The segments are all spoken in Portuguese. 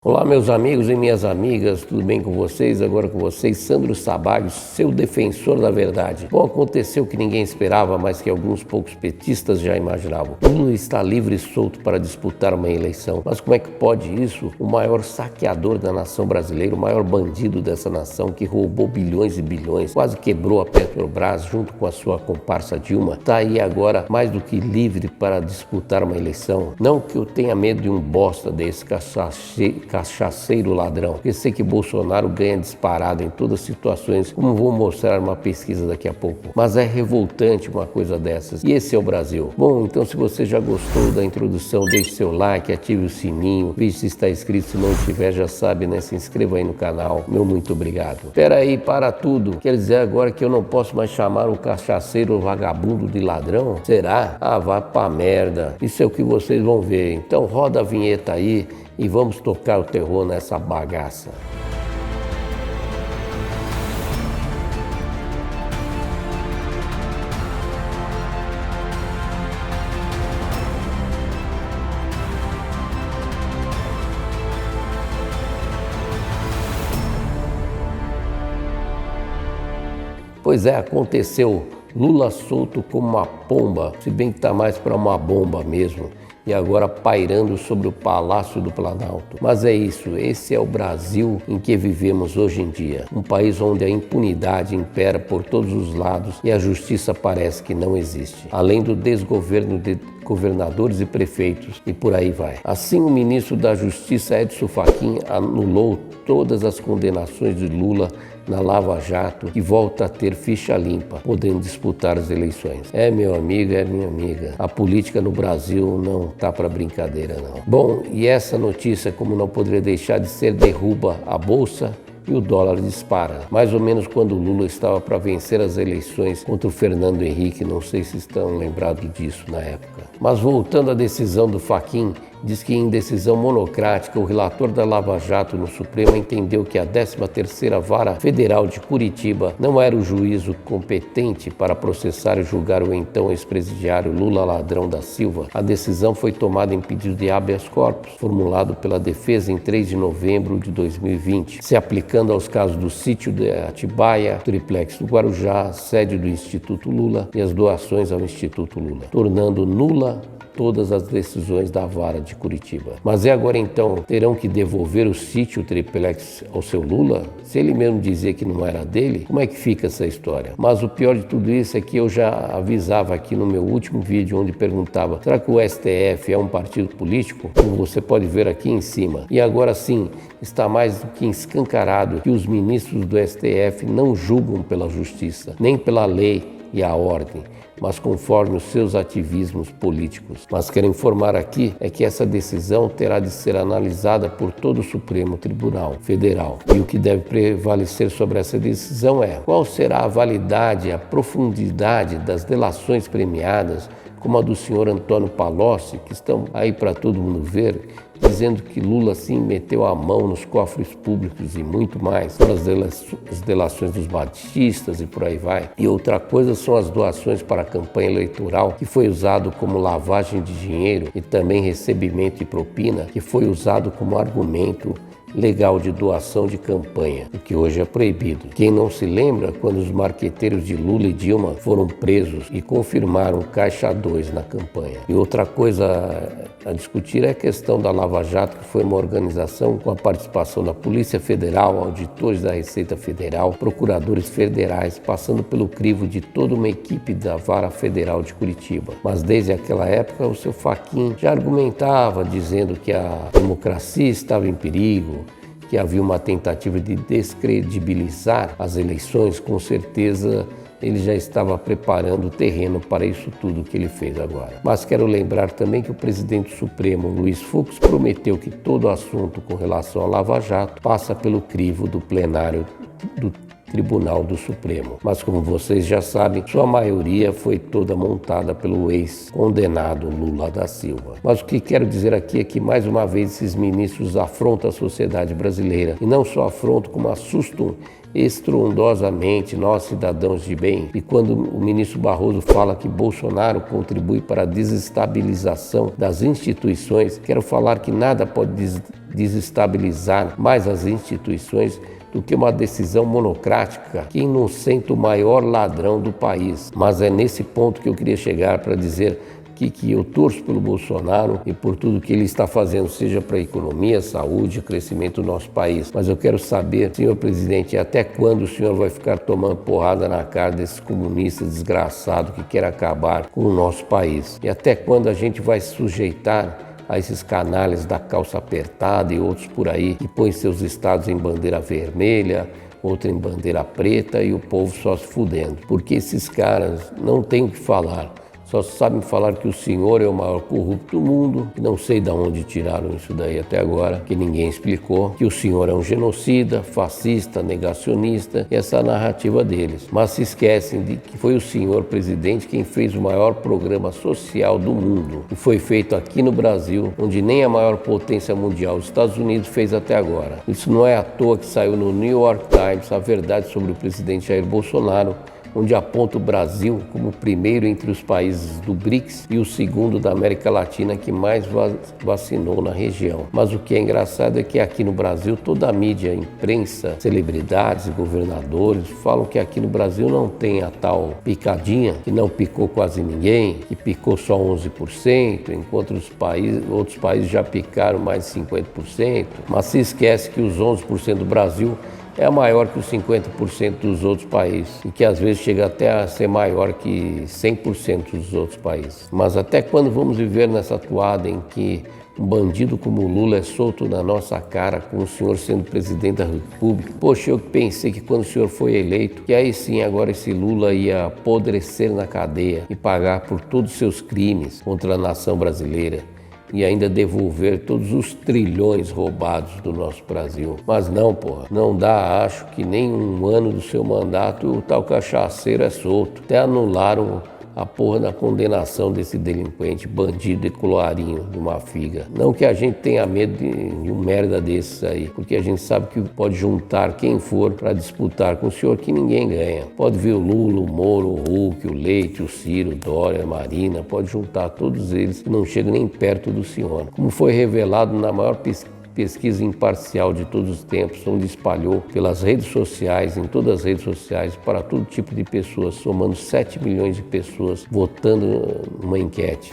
Olá meus amigos e minhas amigas, tudo bem com vocês? Agora com vocês, Sandro Sabag, seu defensor da verdade. Bom, aconteceu o que ninguém esperava, mas que alguns poucos petistas já imaginavam. Lula está livre e solto para disputar uma eleição. Mas como é que pode isso? O maior saqueador da nação brasileira, o maior bandido dessa nação, que roubou bilhões e bilhões, quase quebrou a Petrobras junto com a sua comparsa Dilma, está aí agora mais do que livre para disputar uma eleição. Não que eu tenha medo de um bosta desse cachaceiro ladrão, porque sei que Bolsonaro ganha disparado em todas as situações, como vou mostrar uma pesquisa daqui a pouco. Mas é revoltante uma coisa dessas, e esse é o Brasil. Bom, então se você já gostou da introdução, deixe seu like, ative o sininho, veja se está inscrito, se não estiver já sabe, né? Se inscreva aí no canal, meu muito obrigado. Espera aí, para tudo, quer dizer agora que eu não posso mais chamar o cachaceiro vagabundo de ladrão? Será? Ah, vá pra merda, isso é o que vocês vão ver. Então roda a vinheta aí e vamos tocar o terror nessa bagaça. Pois é, aconteceu. Lula solto como uma pomba, se bem que está mais para uma bomba mesmo, e agora pairando sobre o Palácio do Planalto. Mas é isso, esse é o Brasil em que vivemos hoje em dia. Um país onde a impunidade impera por todos os lados e a justiça parece que não existe. Além do desgoverno de governadores e prefeitos, e por aí vai. Assim, o ministro da Justiça, Edson Fachin, anulou todas as condenações de Lula na Lava Jato e volta a ter ficha limpa, podendo disputar as eleições. É, meu amigo, é minha amiga. A política no Brasil não tá para brincadeira, não. Bom, e essa notícia, como não poderia deixar de ser, derruba a Bolsa e o dólar dispara. Mais ou menos quando o Lula estava para vencer as eleições contra o Fernando Henrique, não sei se estão lembrados disso na época. Mas voltando à decisão do Fachin, diz que em decisão monocrática, o relator da Lava Jato no Supremo entendeu que a 13ª Vara Federal de Curitiba não era o juízo competente para processar e julgar o então ex-presidiário Lula Ladrão da Silva. A decisão foi tomada em pedido de habeas corpus, formulado pela defesa em 3 de novembro de 2020, se aplicando aos casos do sítio de Atibaia, triplex do Guarujá, sede do Instituto Lula e as doações ao Instituto Lula, tornando nula todas as decisões da Vara de Curitiba. Mas agora então, terão que devolver o sítio triplex ao seu Lula? Se ele mesmo dizia que não era dele, como é que fica essa história? Mas o pior de tudo isso é que eu já avisava aqui no meu último vídeo, onde perguntava, será que o STF é um partido político? Como você pode ver aqui em cima. E agora sim, está mais do que escancarado que os ministros do STF não julgam pela justiça, nem pela lei e a ordem, mas conforme os seus ativismos políticos. Mas quero informar aqui é que essa decisão terá de ser analisada por todo o Supremo Tribunal Federal. E o que deve prevalecer sobre essa decisão é qual será a validade, a profundidade das delações premiadas, como a do senhor Antônio Palocci, que estão aí para todo mundo ver, dizendo que Lula sim meteu a mão nos cofres públicos e muito mais, fora as delações dos batistas e por aí vai. E outra coisa são as doações para a campanha eleitoral, que foi usado como lavagem de dinheiro, e também recebimento e propina, que foi usado como argumento legal de doação de campanha, o que hoje é proibido. Quem não se lembra quando os marqueteiros de Lula e Dilma foram presos e confirmaram Caixa 2 na campanha. E outra coisa a discutir é a questão da Lava Jato, que foi uma organização com a participação da Polícia Federal, auditores da Receita Federal, procuradores federais, passando pelo crivo de toda uma equipe da Vara Federal de Curitiba. Mas desde aquela época o seu Fachin já argumentava, dizendo que a democracia estava em perigo, que havia uma tentativa de descredibilizar as eleições. Com certeza ele já estava preparando o terreno para isso tudo que ele fez agora. Mas quero lembrar também que o presidente supremo, Luiz Fux, prometeu que todo assunto com relação à Lava Jato passa pelo crivo do plenário do Tribunal do Supremo. Mas como vocês já sabem, sua maioria foi toda montada pelo ex-condenado Lula da Silva. Mas o que quero dizer aqui é que mais uma vez esses ministros afrontam a sociedade brasileira, e não só afrontam, como assustam estrondosamente, nós cidadãos de bem. E quando o ministro Barroso fala que Bolsonaro contribui para a desestabilização das instituições, quero falar que nada pode desestabilizar mais as instituições do que uma decisão monocrática que inocenta o maior ladrão do país. Mas é nesse ponto que eu queria chegar para dizer que eu torço pelo Bolsonaro e por tudo que ele está fazendo, seja para a economia, saúde, crescimento do nosso país. Mas eu quero saber, senhor presidente, até quando o senhor vai ficar tomando porrada na cara desses comunistas desgraçados que querem acabar com o nosso país? E até quando a gente vai se sujeitar a esses canalhas da calça apertada e outros por aí que põem seus estados em bandeira vermelha, outro em bandeira preta e o povo só se fudendo? Porque esses caras não têm o que falar. Só sabem falar que o senhor é o maior corrupto do mundo, e não sei de onde tiraram isso daí até agora, que ninguém explicou, que o senhor é um genocida, fascista, negacionista, e essa narrativa deles. Mas se esquecem de que foi o senhor presidente quem fez o maior programa social do mundo, e foi feito aqui no Brasil, onde nem a maior potência mundial, os Estados Unidos, fez até agora. Isso não é à toa que saiu no New York Times a verdade sobre o presidente Jair Bolsonaro, onde aponta o Brasil como o primeiro entre os países do BRICS e o segundo da América Latina que mais vacinou na região. Mas o que é engraçado é que aqui no Brasil toda a mídia, imprensa, celebridades e governadores falam que aqui no Brasil não tem a tal picadinha, que não picou quase ninguém, que picou só 11%, enquanto outros países já picaram mais de 50%. Mas se esquece que os 11% do Brasil é maior que os 50% dos outros países e que às vezes chega até a ser maior que 100% dos outros países. Mas até quando vamos viver nessa toada em que um bandido como o Lula é solto na nossa cara com o senhor sendo presidente da República? Poxa, eu pensei que quando o senhor foi eleito, que aí sim agora esse Lula ia apodrecer na cadeia e pagar por todos os seus crimes contra a nação brasileira e ainda devolver todos os trilhões roubados do nosso Brasil. Mas não, porra, não dá, acho que nem um ano do seu mandato o tal cachaceiro é solto. Até anularam a porra da condenação desse delinquente, bandido e colarinho de uma figa. Não que a gente tenha medo de um merda desses aí, porque a gente sabe que pode juntar quem for para disputar com o senhor que ninguém ganha. Pode vir o Lula, o Moro, o Huck, o Leite, o Ciro, o Dória, a Marina, pode juntar todos eles que não chegam nem perto do senhor. Como foi revelado na maior pesquisa imparcial de todos os tempos, onde espalhou pelas redes sociais, em todas as redes sociais, para todo tipo de pessoas, somando 7 milhões de pessoas votando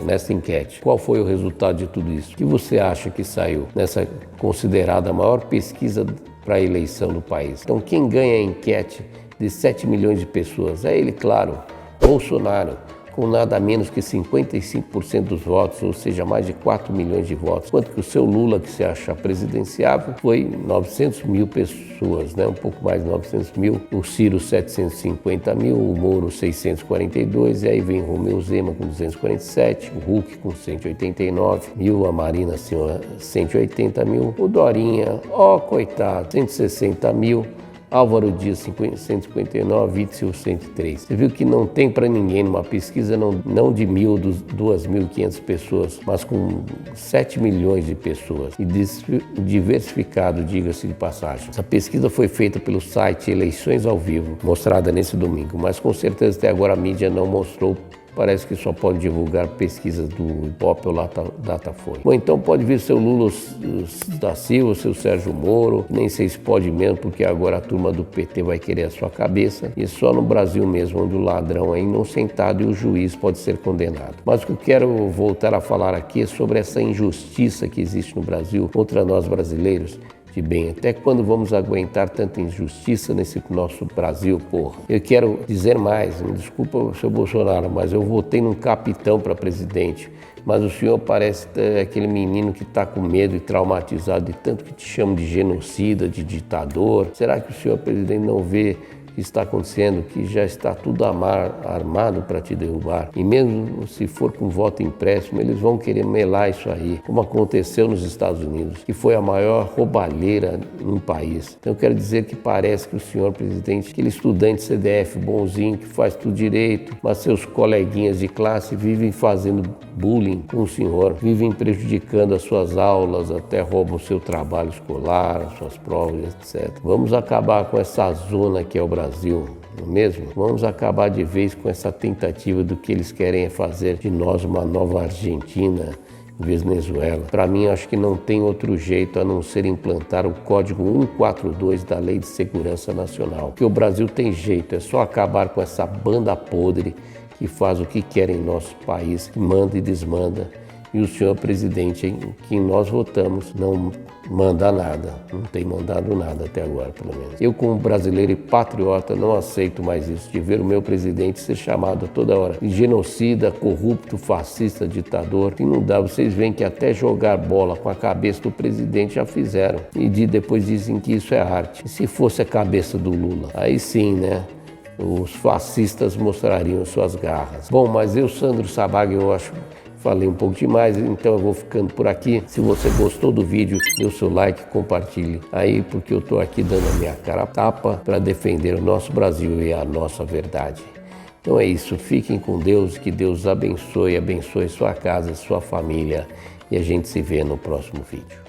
nessa enquete. Qual foi o resultado de tudo isso? O que você acha que saiu nessa considerada a maior pesquisa para a eleição do país? Então, quem ganha a enquete de 7 milhões de pessoas? É ele, claro, Bolsonaro, com nada menos que 55% dos votos, ou seja, mais de 4 milhões de votos. Enquanto que o seu Lula, que se acha presidenciável, foi 900 mil pessoas, né? Um pouco mais de 900 mil. O Ciro, 750 mil, o Moro, 642, e aí vem o Romeu Zema com 247, o Huck com 189 mil, a Marina, senhora, 180 mil, o Dorinha, coitado, 160 mil, Álvaro Dias, 159, Witzel, 103. Você viu que não tem para ninguém numa pesquisa não de 2.500 pessoas, mas com 7 milhões de pessoas e diversificado, diga-se de passagem. Essa pesquisa foi feita pelo site Eleições ao Vivo, mostrada nesse domingo, mas com certeza até agora a mídia não mostrou. Parece que só pode divulgar pesquisas do Ibope ou Datafolha. Bom, então pode vir seu Lula da Silva, seu Sérgio Moro, nem sei se pode mesmo, porque agora a turma do PT vai querer a sua cabeça, e só no Brasil mesmo, onde o ladrão é inocentado e o juiz pode ser condenado. Mas o que eu quero voltar a falar aqui é sobre essa injustiça que existe no Brasil contra nós brasileiros. De bem, até quando vamos aguentar tanta injustiça nesse nosso Brasil, porra? Eu quero dizer mais, me desculpa, seu Bolsonaro, mas eu votei num capitão para presidente, mas o senhor parece aquele menino que está com medo e traumatizado de tanto que te chamam de genocida, de ditador. Será que o senhor presidente não vê que está acontecendo, que já está tudo armado para te derrubar. E mesmo se for com voto empréstimo, eles vão querer melar isso aí, como aconteceu nos Estados Unidos, que foi a maior roubalheira no país. Então eu quero dizer que parece que o senhor presidente, aquele estudante CDF bonzinho, que faz tudo direito, mas seus coleguinhas de classe vivem fazendo bullying com o senhor, vivem prejudicando as suas aulas, até roubam o seu trabalho escolar, as suas provas, etc. Vamos acabar com essa zona que é o Brasil, não é mesmo? Vamos acabar de vez com essa tentativa do que eles querem fazer de nós uma nova Argentina, Venezuela. Para mim, acho que não tem outro jeito a não ser implantar o Código 142 da Lei de Segurança Nacional. Porque o Brasil tem jeito, é só acabar com essa banda podre que faz o que quer em nosso país, que manda e desmanda. E o senhor presidente, em que nós votamos, não manda nada, não tem mandado nada até agora, pelo menos. Eu, como brasileiro e patriota, não aceito mais isso, de ver o meu presidente ser chamado a toda hora de genocida, corrupto, fascista, ditador. E não dá, vocês veem que até jogar bola com a cabeça do presidente já fizeram. E depois dizem que isso é arte. E se fosse a cabeça do Lula? Aí sim, né? Os fascistas mostrariam suas garras. Bom, mas eu, Sandro Sabag, eu acho... Falei um pouco demais, então eu vou ficando por aqui. Se você gostou do vídeo, dê o seu like, compartilhe aí, porque eu estou aqui dando a minha cara a tapa para defender o nosso Brasil e a nossa verdade. Então é isso, fiquem com Deus, que Deus abençoe sua casa, sua família, e a gente se vê no próximo vídeo.